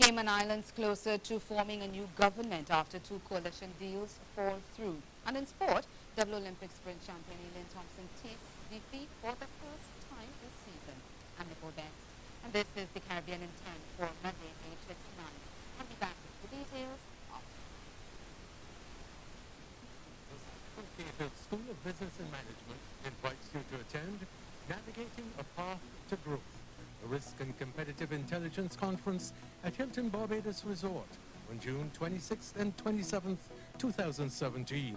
Cayman Islands closer to forming a new government after two coalition deals fall through. And in sport, Double Olympic sprint champion Elaine Thompson tastes defeat for the first time this season. I'm Nicole Best, and this is the Caribbean in 10 for Monday, May 29th. I'll be back with the details after. The Fairfield School of Business and Management invites you to attend Navigating a Path to Growth, a risk and competitive intelligence conference at Hilton Barbados Resort on June 26th and 27th, 2017.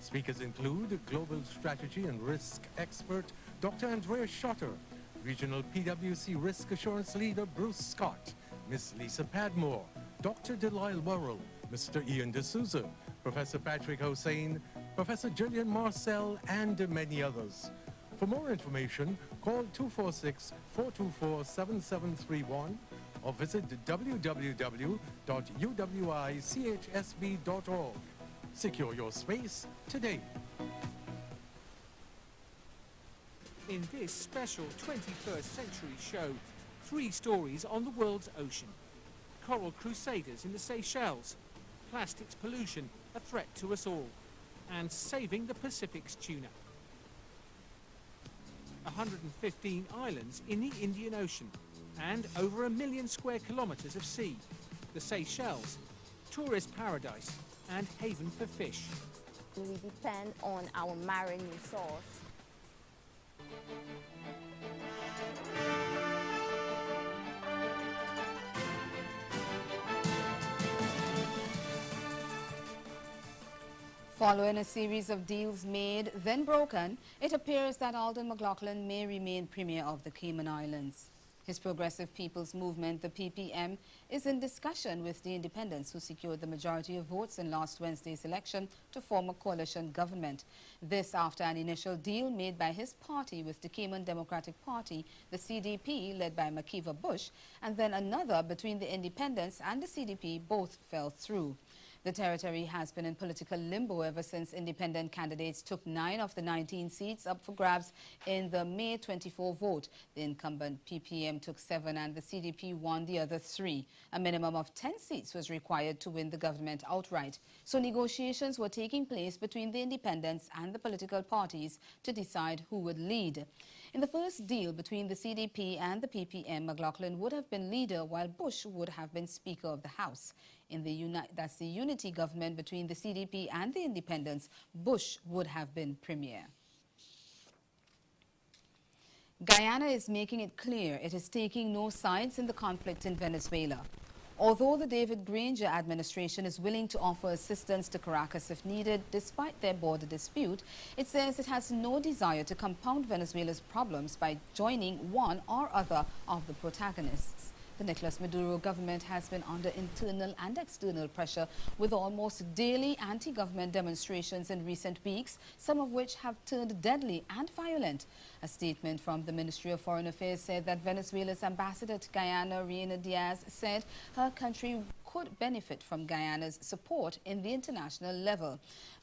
Speakers include global strategy and risk expert Dr. Andrea Schotter, regional PwC risk assurance leader Bruce Scott, Ms. Lisa Padmore, Dr. Delisle Worrell, Mr. Ian D'Souza, Professor Patrick Hossain, Professor Julian Marcel, and many others. For more information, call 246-424-7731 or visit www.uwichsb.org. Secure your space today. In this special 21st century show, 3 stories on the world's ocean. Coral crusaders in the Seychelles, plastics pollution, a threat to us all, and saving the Pacific's tuna. 115 islands in the Indian Ocean and over 1 million square kilometers of sea. The Seychelles, tourist paradise and haven for fish. We depend on our marine resource. Following a series of deals made, then broken, it appears that Alden McLaughlin may remain Premier of the Cayman Islands. His Progressive People's Movement, the PPM, is in discussion with the independents who secured the majority of votes in last Wednesday's election to form a coalition government. This after an initial deal made by his party with the Cayman Democratic Party, the CDP, led by Mkiva Bush, and then another between the independents and the CDP both fell through. The territory has been in political limbo ever since independent candidates took 9 of the 19 seats up for grabs in the May 24 vote. The incumbent PPM took 7 and the CDP won the other 3. A minimum of 10 seats was required to win the government outright. So negotiations were taking place between the independents and the political parties to decide who would lead. In the first deal between the CDP and the PPM, McLaughlin would have been leader while Bush would have been Speaker of the House. In the unity government between the CDP and the independents, Bush would have been Premier. Guyana is making it clear it is taking no sides in the conflict in Venezuela. Although the David Granger administration is willing to offer assistance to Caracas if needed, despite their border dispute, it says it has no desire to compound Venezuela's problems by joining one or other of the protagonists. The Nicolas Maduro government has been under internal and external pressure with almost daily anti-government demonstrations in recent weeks, some of which have turned deadly and violent. A statement from the Ministry of Foreign Affairs said that Venezuela's ambassador to Guyana, Reina Diaz, said her country could benefit from Guyana's support in the international level.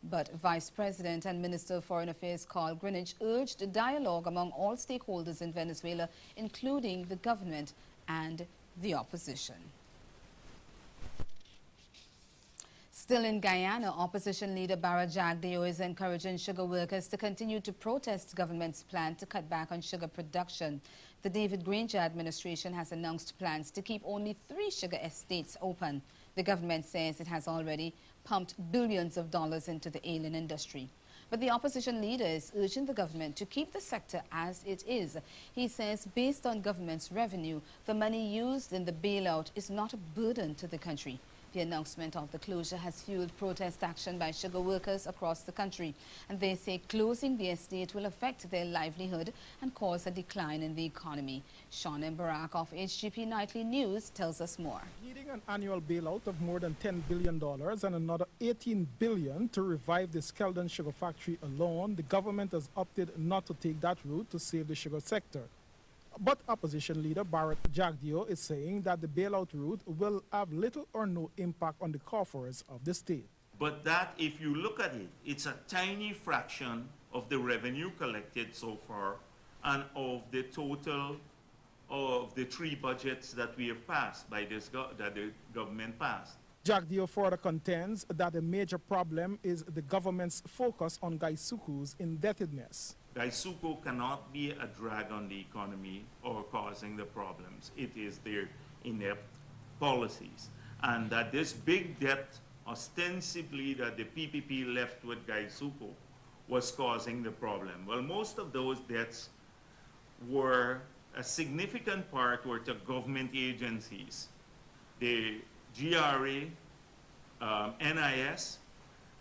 But Vice President and Minister of Foreign Affairs Carl Greenidge urged a dialogue among all stakeholders in Venezuela, including the government and the opposition. Still in Guyana, opposition leader Bara Jagdeo is encouraging sugar workers to continue to protest government's plan to cut back on sugar production. The David Granger administration has announced plans to keep only 3 sugar estates open. The government says it has already pumped billions of dollars into the ailing industry. But the opposition leader is urging the government to keep the sector as it is. He says based on government's revenue, the money used in the bailout is not a burden to the country. The announcement of the closure has fueled protest action by sugar workers across the country, and they say closing the estate will affect their livelihood and cause a decline in the economy. Sean Mbarak of HGP Nightly News tells us more. Needing an annual bailout of more than $10 billion and another $18 billion to revive the Skeldon sugar factory alone, the government has opted not to take that route to save the sugar sector. But opposition leader Bara Jagdeo is saying that the bailout route will have little or no impact on the coffers of the state. But that, if you look at it, it's a tiny fraction of the revenue collected so far and of the total of the 3 budgets that we have passed by this that the government passed. Jack Dio further contends that a major problem is the government's focus on Gaisuku's indebtedness. Gaisuku cannot be a drag on the economy or causing the problems. It is their inept policies. And that this big debt, ostensibly that the PPP left with Gaisuku, was causing the problem. Well, most of those debts were, a significant part were to government agencies. The GRA, NIS,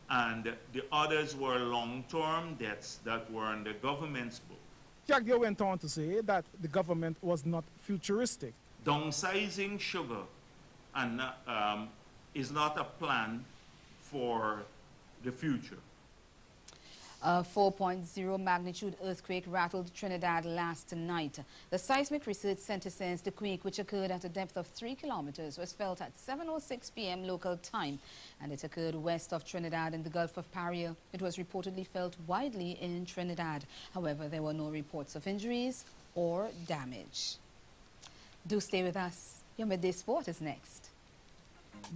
and the others were long-term debts that were on the government's book. Jack Dio went on to say that the government was not futuristic. Downsizing sugar and, is not a plan for the future. A 4.0 magnitude earthquake rattled Trinidad last night. The Seismic Research Center says the quake, which occurred at a depth of 3 kilometers, was felt at 7:06 p.m. local time, and it occurred west of Trinidad in the Gulf of Paria. It was reportedly felt widely in Trinidad. However, there were no reports of injuries or damage. Do stay with us. Your Midday Sport is next.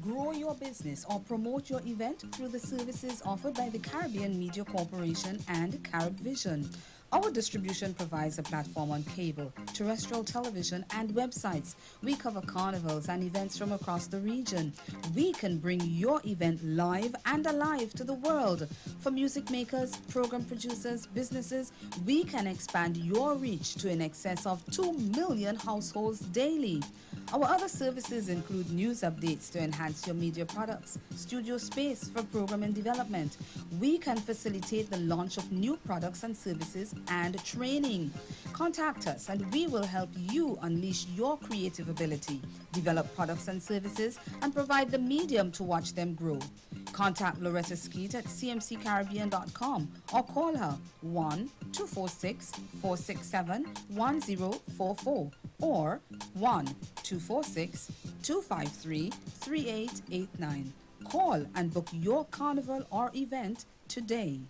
Grow your business or promote your event through the services offered by the Caribbean Media Corporation and CaribVision. Our distribution provides a platform on cable, terrestrial television, and websites. We cover carnivals and events from across the region. We can bring your event live and alive to the world. For music makers, program producers, businesses, we can expand your reach to in excess of 2 million households daily. Our other services include news updates to enhance your media products, studio space for program and development. We can facilitate the launch of new products and services and training. Contact us and we will help you unleash your creative ability, develop products and services, and provide the medium to watch them grow. Contact Loretta Skeet at cmccaribbean.com or call her 1-246-467-1044 or 1-246-253-3889. Call and book your carnival or event today.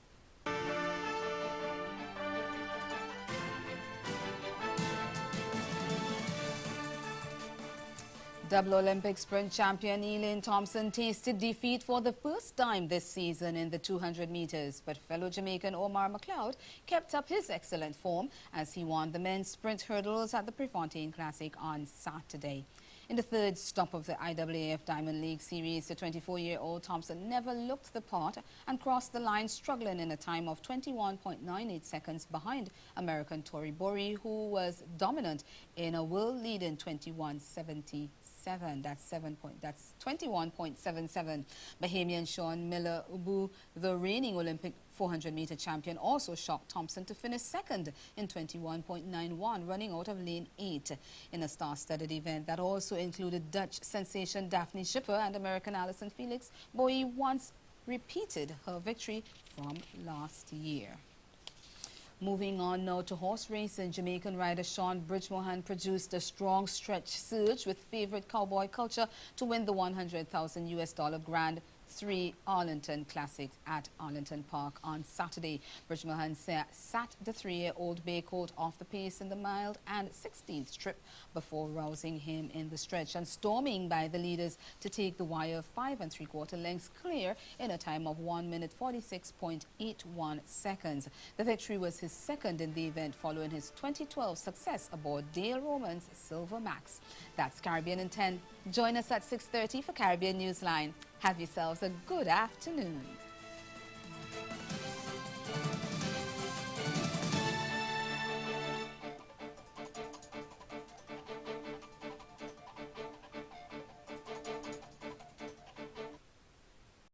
Double Olympic sprint champion Elaine Thompson tasted defeat for the first time this season in the 200 meters, but fellow Jamaican Omar McLeod kept up his excellent form as he won the men's sprint hurdles at the Prefontaine Classic on Saturday. In the third stop of the IAAF Diamond League Series, the 24-year-old Thompson never looked the part and crossed the line struggling in a time of 21.98 seconds behind American Tori Bori, who was dominant in a world-leading 21.77. That's 21.77. Bahamian Sean Miller Ubu, the reigning Olympic 400-meter champion, also shocked Thompson to finish second in 21.91, running out of lane 8 in a star-studded event that also included Dutch sensation Daphne Schipper and American Allyson Felix. Bowie once repeated her victory from last year. Moving on now to horse racing, Jamaican rider Sean Bridgemohan produced a strong stretch surge with favorite Cowboy Culture to win the $100,000 Grand 3 Arlington Classic at Arlington Park on Saturday. Bridgemohan sat the 3-year-old Bay Coat off the pace in the mile and 16th strip before rousing him in the stretch and storming by the leaders to take the wire 5 3/4 lengths clear in a time of 1 minute 46.81 seconds. The victory was his second in the event following his 2012 success aboard Dale Roman's Silver Max. That's Caribbean in 10. Join us at 6:30 for Caribbean Newsline. Have yourselves a good afternoon.